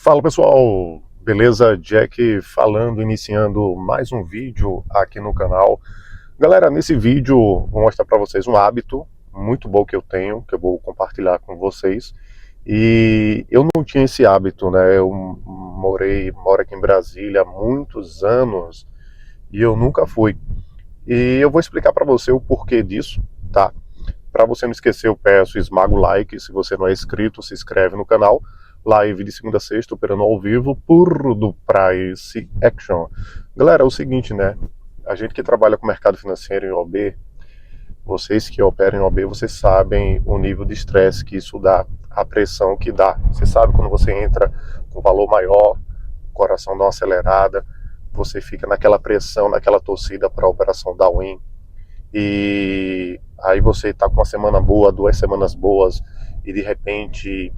Fala pessoal, beleza? Jack falando, iniciando mais um vídeo aqui no canal. Galera, nesse vídeo vou mostrar para vocês um hábito muito bom que eu tenho, que eu vou compartilhar com vocês. E eu não tinha esse hábito, né? Eu moro aqui em Brasília há muitos anos e eu nunca fui. E eu vou explicar para você o porquê disso, tá? Para você não esquecer, eu peço, esmaga o like. Se você não é inscrito, se inscreve no canal. Live de segunda a sexta, operando ao vivo por do Price Action. Galera, é o seguinte, né? A gente que trabalha com mercado financeiro em OB, vocês que operam em OB, vocês sabem o nível de estresse que isso dá, a pressão que dá. Você sabe quando você entra com valor maior, o coração dá uma acelerada, você fica naquela pressão, naquela torcida para a operação dar win. E aí você tá com uma semana boa, 2 semanas boas, e de repente,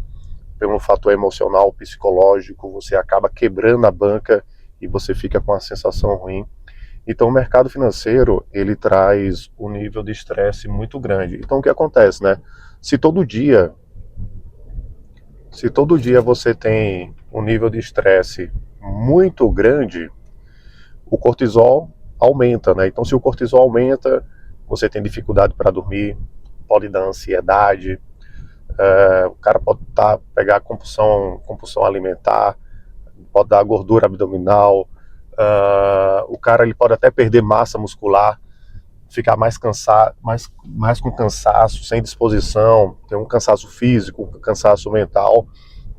pelo fator emocional, psicológico, você acaba quebrando a banca e você fica com a sensação ruim. Então o mercado financeiro, ele traz um nível de estresse muito grande. Então o que acontece, né? Se todo dia você tem um nível de estresse muito grande, o cortisol aumenta, né? Então se o cortisol aumenta, você tem dificuldade para dormir, pode dar ansiedade, o cara pode pegar compulsão alimentar, pode dar gordura abdominal, o cara ele pode até perder massa muscular, ficar mais cansado, mais com cansaço, sem disposição, ter um cansaço físico, um cansaço mental,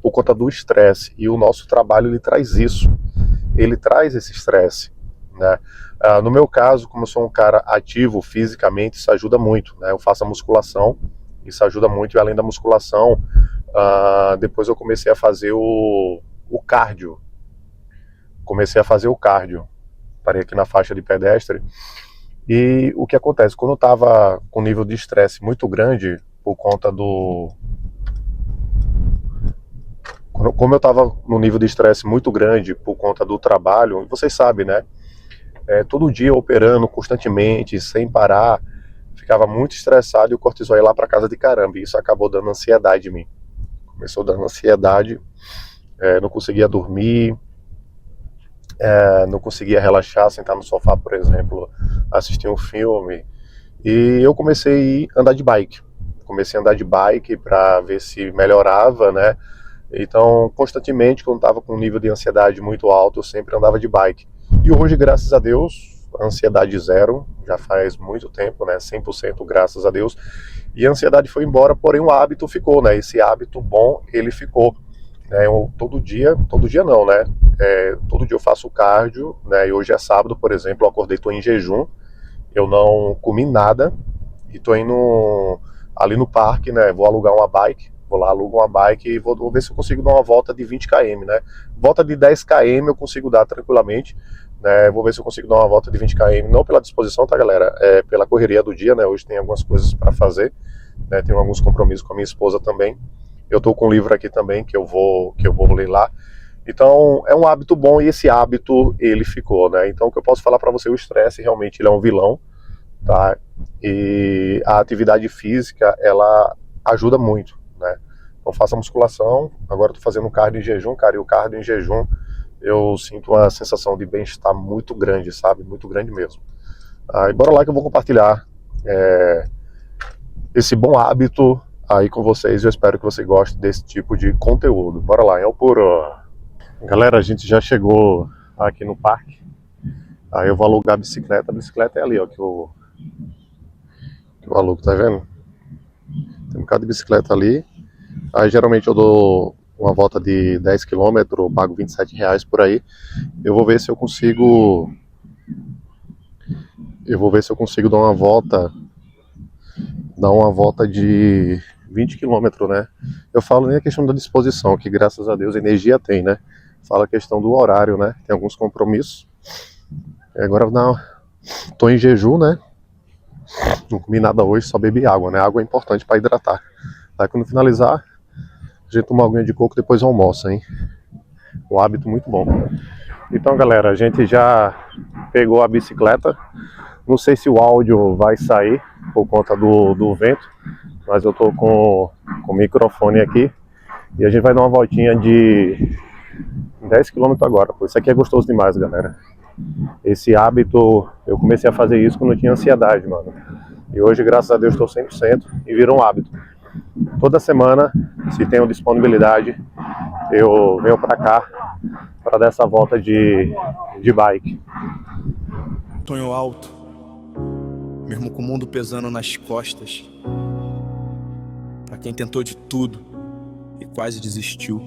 por conta do estresse. E o nosso trabalho ele traz isso, ele traz esse estresse, né? No meu caso, como eu sou um cara ativo fisicamente, isso ajuda muito, né? Eu faço a musculação, isso ajuda muito, e além da musculação, depois eu comecei a fazer o cardio. Parei aqui na faixa de pedestre, e o que acontece? Quando eu estava com um nível de estresse muito grande, por conta do... Como eu estava no nível de estresse muito grande por conta do trabalho, vocês sabem, né? Todo dia operando constantemente, sem parar, ficava muito estressado e o cortisol ia lá para casa de caramba. E isso acabou dando ansiedade em mim. Começou dando ansiedade, não conseguia dormir, não conseguia relaxar, sentar no sofá, por exemplo, assistir um filme. E eu comecei a andar de bike. Comecei a andar de bike para ver se melhorava, né? Então, constantemente, quando estava com um nível de ansiedade muito alto, eu sempre andava de bike. E hoje, graças a Deus, a ansiedade zero, já faz muito tempo, né? 100% graças a Deus. E a ansiedade foi embora, porém o hábito ficou, né? Esse hábito bom, ele ficou. Eu todo dia não, né? Todo dia eu faço cardio, né? E hoje é sábado, por exemplo, eu acordei, tô em jejum, eu não comi nada e tô indo ali no parque, né? Vou alugar uma bike. Vou lá, alugo uma bike e vou ver se eu consigo dar uma volta de 20 km, né? Volta de 10 km eu consigo dar tranquilamente, né? Vou ver se eu consigo dar uma volta de 20 km, não pela disposição, tá, galera? Pela correria do dia, né? Hoje tem algumas coisas para fazer, né? Tenho alguns compromissos com a minha esposa também. Eu tô com um livro aqui também que eu vou ler lá. Então, é um hábito bom e esse hábito, ele ficou, né? Então, o que eu posso falar para você, o estresse realmente ele é um vilão, tá? E a atividade física, ela ajuda muito, né? Então faça musculação, agora estou fazendo cardio em jejum, cara, e o cardio em jejum eu sinto uma sensação de bem-estar muito grande, sabe? Muito grande mesmo. E bora lá que eu vou compartilhar esse bom hábito aí com vocês, eu espero que você goste desse tipo de conteúdo. Bora lá, é o puro. Galera, a gente já chegou aqui no parque, aí eu vou alugar a bicicleta é ali, ó, que eu alugo, tá vendo? Tem um bocado de bicicleta ali. Aí geralmente eu dou uma volta de 10 km, eu pago R$ 27 por aí. Eu vou ver se eu consigo dar uma volta de 20 km, né? Eu falo nem a questão da disposição, que graças a Deus energia tem, né? Fala a questão do horário, né? Tem alguns compromissos. E agora não, tô em jejum, né? Não comi nada hoje, só bebi água, né? Água é importante para hidratar. Aí quando finalizar, a gente toma aguinha de coco, depois almoça, hein? Um hábito muito bom. Então, galera, a gente já pegou a bicicleta. Não sei se o áudio vai sair por conta do vento, mas eu tô com o microfone aqui e a gente vai dar uma voltinha de 10 quilômetros agora, pô. Isso aqui é gostoso demais, galera. Esse hábito, eu comecei a fazer isso quando eu tinha ansiedade, mano. E hoje, graças a Deus, estou 100% e virou um hábito. Toda semana, se tenho disponibilidade, eu venho pra cá para dar essa volta de bike. Sonho alto, mesmo com o mundo pesando nas costas. Pra quem tentou de tudo e quase desistiu,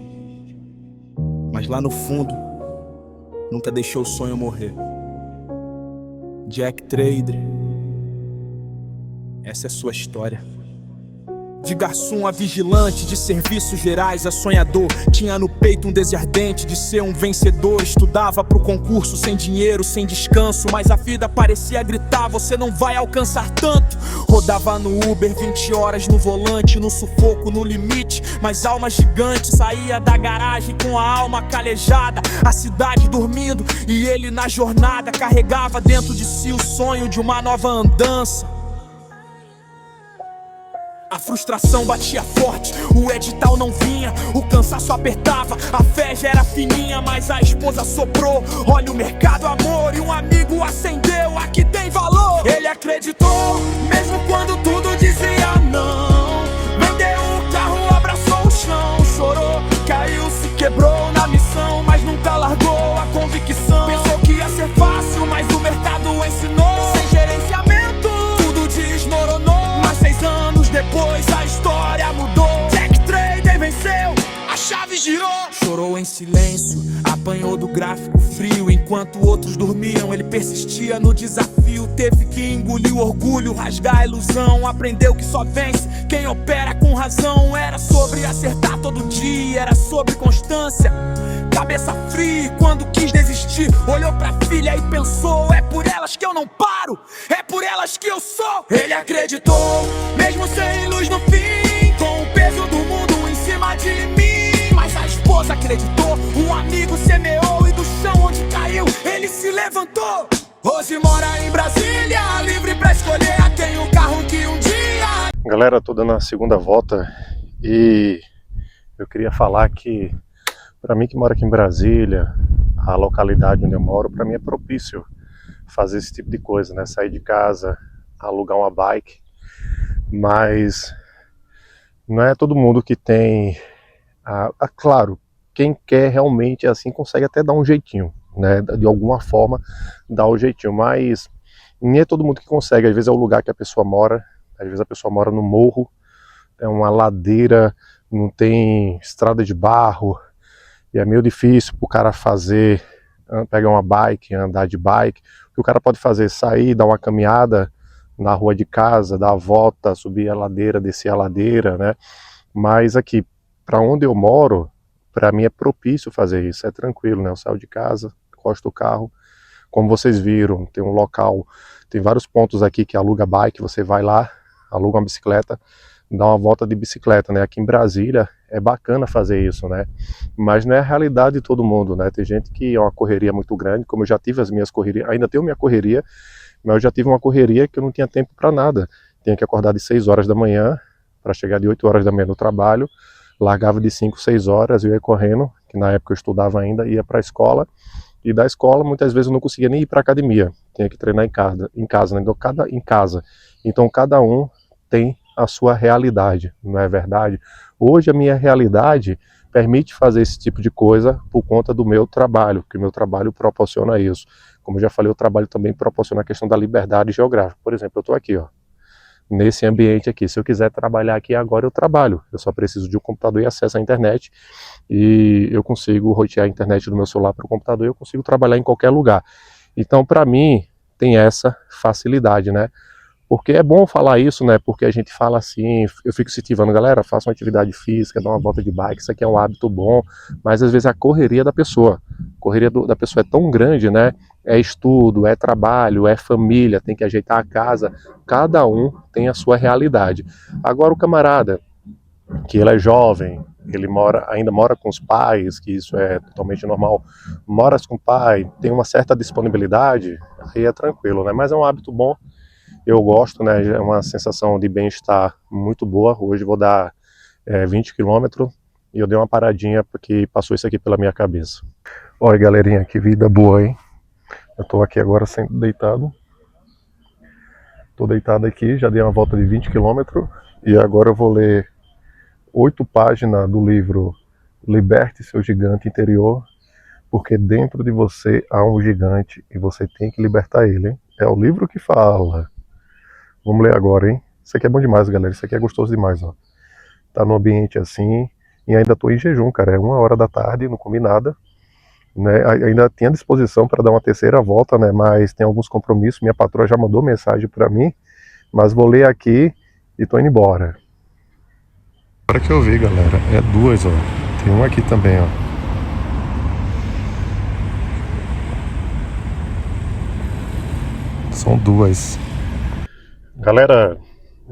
mas lá no fundo nunca deixou o sonho morrer. Jack Trader, essa é sua história. De garçom a vigilante, de serviços gerais a sonhador. Tinha no peito um desejo ardente de ser um vencedor. Estudava pro concurso sem dinheiro, sem descanso, mas a vida parecia gritar: você não vai alcançar tanto. Rodava no Uber 20 horas no volante, no sufoco, no limite, mas alma gigante. Saía da garagem com a alma calejada, a cidade dormindo e ele na jornada. Carregava dentro de si o sonho de uma nova andança. A frustração batia forte, o edital não vinha, o cansaço apertava, a fé já era fininha, mas a esposa soprou: olha o mercado, amor, e um amigo acendeu, aqui tem valor. Ele acreditou, mesmo quando tudo dizia não. Vendeu o carro, abraçou o chão, chorou, caiu, se quebrou na missão, mas nunca largou a convicção. Pensou que ia ser fácil, mas o mercado ensinou. Sem gerenciamento, tudo desmoronou. Mas 6 anos depois a história mudou. Jack Trader venceu, a chave girou. Chorou em silêncio, apanhou do gráfico frio. Enquanto outros dormiam, ele persistia no desafio. Teve que engolir o orgulho, rasgar a ilusão. Aprendeu que só vence quem opera com razão. Era sobre acertar todo dia, era sobre constância. Cabeça fria, quando quis desistir, olhou pra filha e pensou: é por elas que eu não paro, é por elas que eu sou. Ele acreditou, mesmo sem luz no fim, com o peso do mundo em cima de mim. Mas a esposa acreditou, um amigo semeou, e do chão onde caiu, ele se levantou. Hoje mora em Brasília, livre pra escolher a quem o carro que um dia... Galera, tô dando a segunda volta e eu queria falar que, para mim que moro aqui em Brasília, a localidade onde eu moro, para mim é propício fazer esse tipo de coisa, né? Sair de casa, alugar uma bike, mas não é todo mundo que tem, claro, quem quer realmente assim consegue até dar um jeitinho, né? De alguma forma dar um jeitinho, mas nem é todo mundo que consegue. Às vezes é o lugar que a pessoa mora, às vezes a pessoa mora no morro, é uma ladeira, não tem estrada de barro, e é meio difícil pro cara fazer, pegar uma bike, andar de bike. O que o cara pode fazer é sair, dar uma caminhada na rua de casa, dar a volta, subir a ladeira, descer a ladeira, né? Mas aqui, para onde eu moro, para mim é propício fazer isso, é tranquilo, né? Eu saio de casa, encosto o carro, como vocês viram, tem um local, tem vários pontos aqui que aluga bike, você vai lá, aluga uma bicicleta, dar uma volta de bicicleta, né? Aqui em Brasília é bacana fazer isso, né? Mas não é a realidade de todo mundo, né? Tem gente que é uma correria muito grande, como eu já tive as minhas correrias, ainda tenho minha correria, mas eu já tive uma correria que eu não tinha tempo para nada. Tinha que acordar de 6 horas da manhã para chegar de 8 horas da manhã no trabalho, largava de 5, 6 horas, eu ia correndo, que na época eu estudava ainda, ia para a escola, e da escola muitas vezes eu não conseguia nem ir para academia, tinha que treinar em casa, né? Então cada um tem a sua realidade, não é verdade? Hoje a minha realidade permite fazer esse tipo de coisa por conta do meu trabalho, porque o meu trabalho proporciona isso. Como eu já falei, o trabalho também proporciona a questão da liberdade geográfica. Por exemplo, eu estou aqui, ó, nesse ambiente aqui. Se eu quiser trabalhar aqui agora, eu trabalho. Eu só preciso de um computador e acesso à internet, e eu consigo rotear a internet do meu celular para o computador e eu consigo trabalhar em qualquer lugar. Então, para mim, tem essa facilidade, né? Porque é bom falar isso, né? Porque a gente fala assim, eu fico incentivando, galera, faça uma atividade física, dá uma volta de bike, isso aqui é um hábito bom, mas às vezes a correria da pessoa, da pessoa é tão grande, né? É estudo, é trabalho, é família, tem que ajeitar a casa, cada um tem a sua realidade. Agora o camarada, que ele é jovem, ele ainda mora com os pais, que isso é totalmente normal, mora com o pai, tem uma certa disponibilidade, aí é tranquilo, né? Mas é um hábito bom. Eu gosto, né? É uma sensação de bem-estar muito boa. Hoje vou dar 20 quilômetros e eu dei uma paradinha porque passou isso aqui pela minha cabeça. Olha, galerinha, que vida boa, hein? Eu tô aqui agora deitado. Tô deitado aqui, já dei uma volta de 20 km e agora eu vou ler 8 páginas do livro Liberte Seu Gigante Interior, porque dentro de você há um gigante e você tem que libertar ele, hein? É o livro que fala. Vamos ler agora, hein? Isso aqui é bom demais, galera. Isso aqui é gostoso demais, ó. Tá num ambiente assim e ainda tô em jejum, cara. É 1h da tarde, não comi nada, né? Ainda tinha disposição para dar uma terceira volta, né? Mas tem alguns compromissos. Minha patroa já mandou mensagem para mim, mas vou ler aqui e tô indo embora. Agora que eu vi, galera, é 2, ó. Tem um aqui também, ó. São 2. Galera,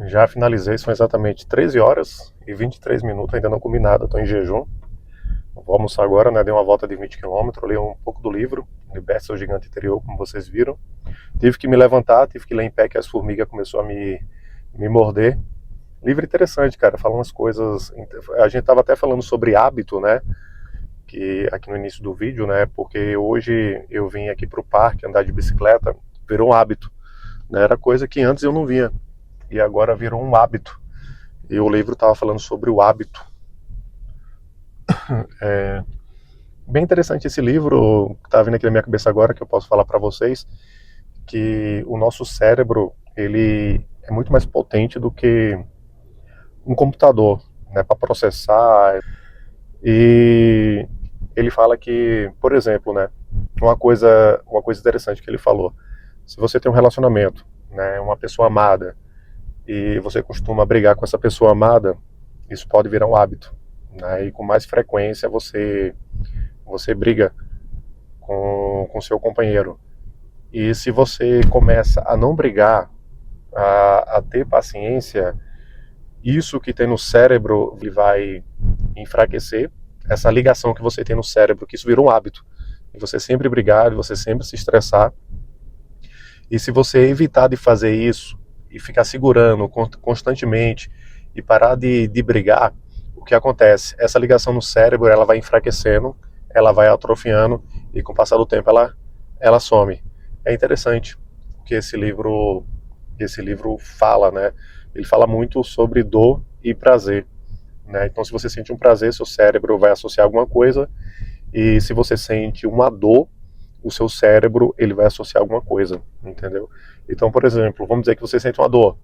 já finalizei, são exatamente 13h e 23 minutos, ainda não comi nada, tô em jejum. Vou almoçar agora, né? Dei uma volta de 20 km, li um pouco do livro, Liberte Seu Gigante Interior, como vocês viram. Tive que me levantar, tive que ler em pé que as formigas começaram a me morder. Livro interessante, cara, fala umas coisas... A gente tava até falando sobre hábito, né? Que aqui no início do vídeo, né? Porque hoje eu vim aqui pro parque andar de bicicleta, virou um hábito, né? Era coisa que antes eu não vinha e agora virou um hábito. E o livro tava falando sobre o hábito. É bem interessante esse livro, que tá vindo aqui na minha cabeça agora, que eu posso falar para vocês, que o nosso cérebro, ele é muito mais potente do que um computador, né, para processar. E ele fala que, por exemplo, né, uma coisa interessante que ele falou, se você tem um relacionamento, né, uma pessoa amada, e você costuma brigar com essa pessoa amada, isso pode virar um hábito, né, e com mais frequência você briga com seu companheiro. E se você começa a não brigar, a ter paciência, isso que tem no cérebro ele vai enfraquecer, essa ligação que você tem no cérebro, que isso virou um hábito. E você sempre brigar, você sempre se estressar. E se você evitar de fazer isso, e ficar segurando constantemente, e parar de brigar, o que acontece? Essa ligação no cérebro, ela vai enfraquecendo, ela vai atrofiando, e com o passar do tempo ela some. É interessante, porque esse livro fala, né? Ele fala muito sobre dor e prazer, né? Então, se você sente um prazer, seu cérebro vai associar alguma coisa, e se você sente uma dor, o seu cérebro ele vai associar alguma coisa, entendeu? Então, por exemplo, vamos dizer que você sente uma dor,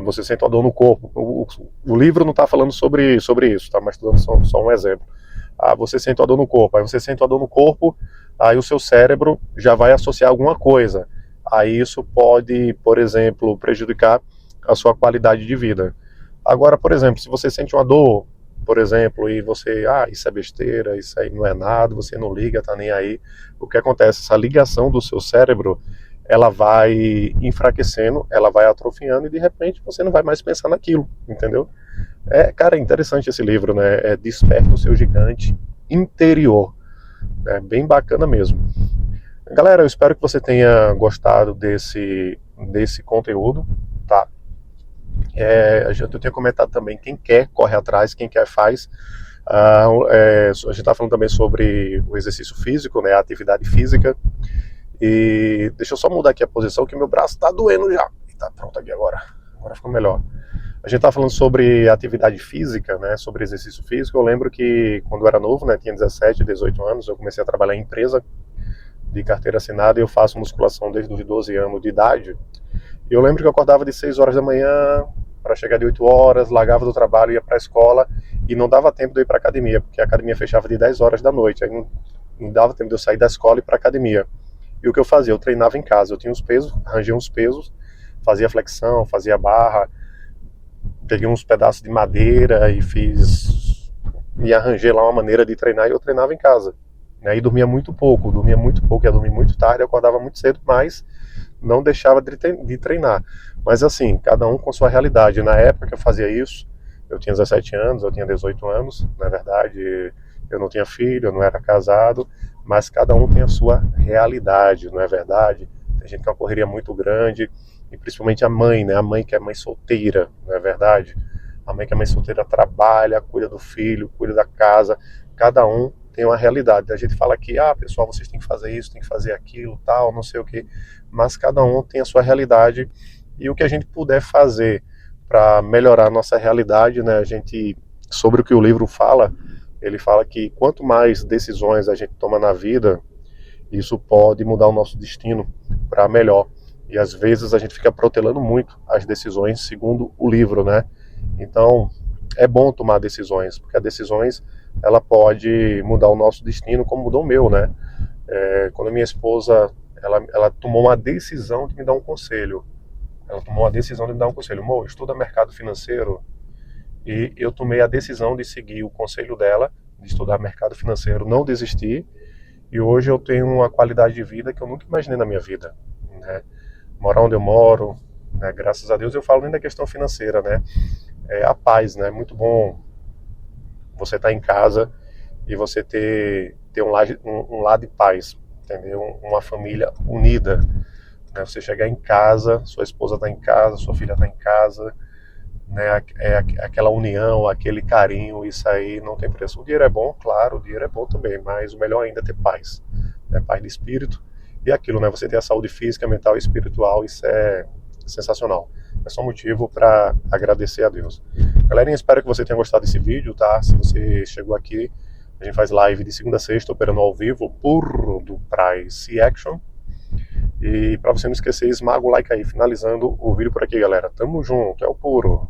você sente uma dor no corpo. O livro não está falando sobre isso, tá? Mas estou dando só um exemplo. Você sente uma dor no corpo, aí você sente uma dor no corpo, aí o seu cérebro já vai associar alguma coisa. Aí isso pode, por exemplo, prejudicar a sua qualidade de vida. Agora, por exemplo, se você sente uma dor, por exemplo, e você, isso é besteira, isso aí não é nada, você não liga, tá nem aí, o que acontece? Essa ligação do seu cérebro, ela vai enfraquecendo, ela vai atrofiando e de repente você não vai mais pensar naquilo, entendeu? Cara, é interessante esse livro, né? Desperta o Seu Gigante Interior. É bem bacana mesmo. Galera, eu espero que você tenha gostado desse conteúdo, tá? Eu tenho comentado também, quem quer corre atrás, quem quer faz. A gente está falando também sobre o exercício físico, né, a atividade física. E deixa eu só mudar aqui a posição, que meu braço está doendo já. Tá pronto aqui agora ficou melhor. A gente está falando sobre atividade física, né, sobre exercício físico. Eu lembro que quando eu era novo, né, tinha 17, 18 anos, eu comecei a trabalhar em empresa de carteira assinada e eu faço musculação desde os 12 anos de idade. E eu lembro que eu acordava de 6 horas da manhã para chegar de 8 horas, largava do trabalho, ia para a escola e não dava tempo de eu ir para a academia, porque a academia fechava de 10 horas da noite, aí não dava tempo de eu sair da escola e ir para a academia. E o que eu fazia? Eu treinava em casa, eu tinha uns pesos, arranjei uns pesos, fazia flexão, fazia barra, peguei uns pedaços de madeira e arranjei lá uma maneira de treinar e eu treinava em casa. E dormia muito pouco, ia dormir muito tarde, eu acordava muito cedo, mas não deixava de treinar. Mas assim, cada um com sua realidade. Na época que eu fazia isso, eu tinha 17 anos, eu tinha 18 anos, na verdade, eu não tinha filho, eu não era casado, mas cada um tem a sua realidade, não é verdade? Tem gente que tem uma correria muito grande, e principalmente a mãe, né? A mãe que é mãe solteira, não é verdade? A mãe que é mãe solteira trabalha, cuida do filho, cuida da casa. Cada um tem uma realidade. A gente fala que, pessoal, vocês têm que fazer isso, têm que fazer aquilo, tal, não sei o quê. Mas cada um tem a sua realidade e o que a gente puder fazer para melhorar a nossa realidade, né? A gente, sobre o que o livro fala, ele fala que quanto mais decisões a gente toma na vida, isso pode mudar o nosso destino para melhor. E às vezes a gente fica protelando muito as decisões segundo o livro, né? Então, é bom tomar decisões, porque as decisões, ela pode mudar o nosso destino, como mudou o meu, né? Quando a minha esposa, ela tomou uma decisão de me dar um conselho. Ela tomou a decisão de me dar um conselho. Amor, estuda mercado financeiro. E eu tomei a decisão de seguir o conselho dela, de estudar mercado financeiro, não desistir. E hoje eu tenho uma qualidade de vida que eu nunca imaginei na minha vida, né? Morar onde eu moro, né? Graças a Deus. Eu falo nem da questão financeira, né? É a paz, né? Muito bom você estar em casa e você ter um lar de paz, entendeu? Uma família unida, né? Você chegar em casa, sua esposa está em casa, sua filha está em casa, né? Aquela união, aquele carinho, isso aí não tem preço. O dinheiro é bom, claro, o dinheiro é bom também, mas o melhor ainda é ter paz, né? Paz de espírito e aquilo, né? Você ter a saúde física, mental e espiritual, isso é sensacional. É só motivo para agradecer a Deus. Galerinha, espero que você tenha gostado desse vídeo, tá? Se você chegou aqui, a gente faz live de segunda a sexta, operando ao vivo, por do Price Action. E para você não esquecer, esmaga o like aí, finalizando o vídeo por aqui, galera. Tamo junto, é o puro.